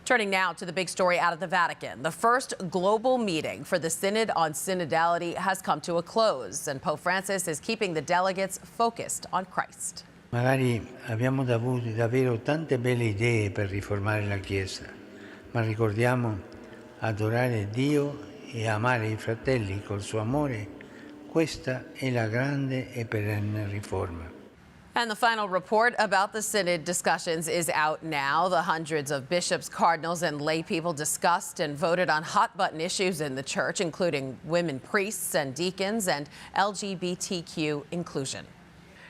Turning now to the big story out of the Vatican. The first global meeting for the Synod on Synodality has come to a close, and Pope Francis is keeping the delegates focused on Christ. Magari abbiamo davvero tante belle idee per riformare la Chiesa, ma ricordiamo adorare Dio e amare i fratelli col suo amore. Questa è la grande e perenne riforma. And the final report about the Synod discussions is out now. The hundreds of bishops, cardinals, and lay people discussed and voted on hot-button issues in the church, including women priests and deacons and LGBTQ inclusion.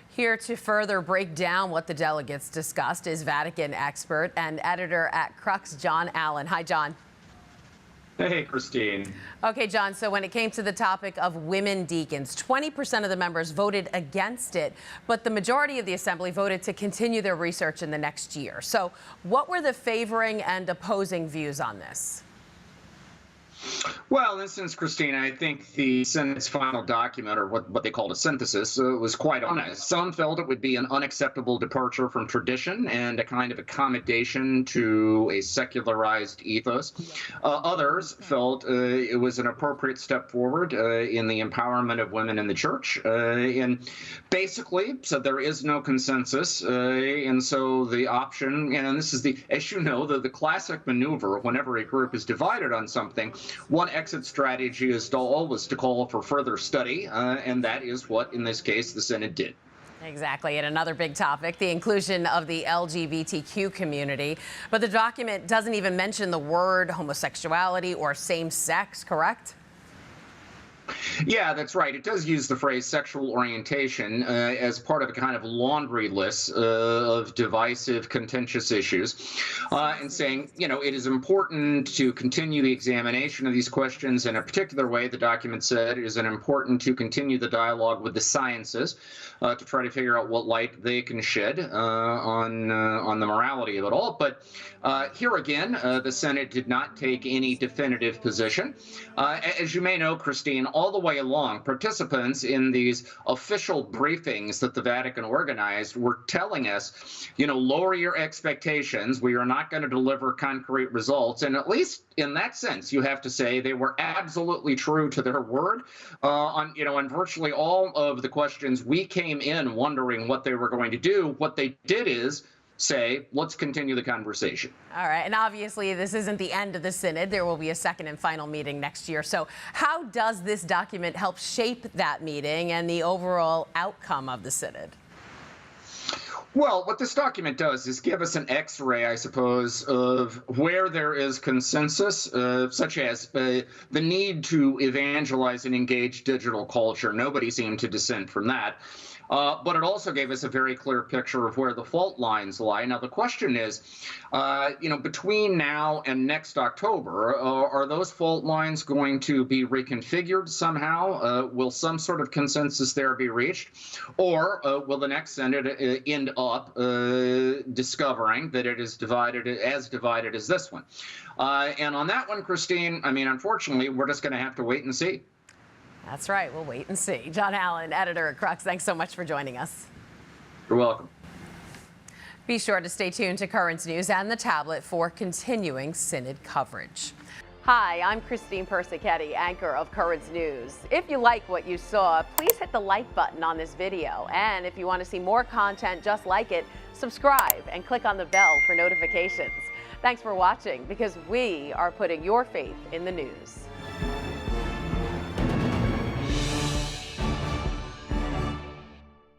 Here to further break down what the delegates discussed is Vatican expert and editor at Crux, John Allen. Hi, John. Hey, Christine. Okay, John, so when it came to the topic of women deacons, 20% of the members voted against it, but the majority of the assembly voted to continue their research in the next year. So what were the favoring and opposing views on this? Well, in this instance, Christine, I think the Synod's final document, or what they called a synthesis, was quite honest. Some felt it would be an unacceptable departure from tradition and a kind of accommodation to a secularized ethos. Others felt it was an appropriate step forward in the empowerment of women in the church. And basically said there is no consensus. And so the option, and this is as you know, the classic maneuver whenever a group is divided on something. One exit strategy is always to call for further study, and that is what, in this case, the Synod did. Exactly. And another big topic, the inclusion of the LGBTQ community. But the document doesn't even mention the word homosexuality or same-sex, correct? Yeah, that's right. It does use the phrase sexual orientation as part of a kind of laundry list of divisive, contentious issues, and saying, it is important to continue the examination of these questions. In a particular way, the document said it is important to continue the dialogue with the sciences to try to figure out what light they can shed on the morality of it all. But here again, the Synod did not take any definitive position. As you may know, Christine, all the way along, participants in these official briefings that the Vatican organized were telling us, lower your expectations. We are not going to deliver concrete results. And at least in that sense, you have to say they were absolutely true to their word on virtually all of the questions. We came in wondering what they were going to do. What they did is say, let's continue the conversation. All right. And obviously, this isn't the end of the Synod. There will be a second and final meeting next year. So how does this document help shape that meeting and the overall outcome of the Synod? Well, what this document does is give us an X-ray, I suppose, of where there is consensus, such as the need to evangelize and engage digital culture. Nobody seemed to dissent from that. But it also gave us a very clear picture of where the fault lines lie. Now, the question is, between now and next October, are those fault lines going to be reconfigured somehow? Will some sort of consensus there be reached? Or will the next Synod end up discovering that it is divided as this one? And on that one, Christine, unfortunately, we're just going to have to wait and see. That's right. We'll wait and see. John Allen, editor at Crux, thanks so much for joining us. You're welcome. Be sure to stay tuned to Currents News and the tablet for continuing Synod coverage. Hi, I'm Christine Persichetti, anchor of Currents News. If you like what you saw, please hit the like button on this video. And if you want to see more content just like it, subscribe and click on the bell for notifications. Thanks for watching, because we are putting your faith in the news.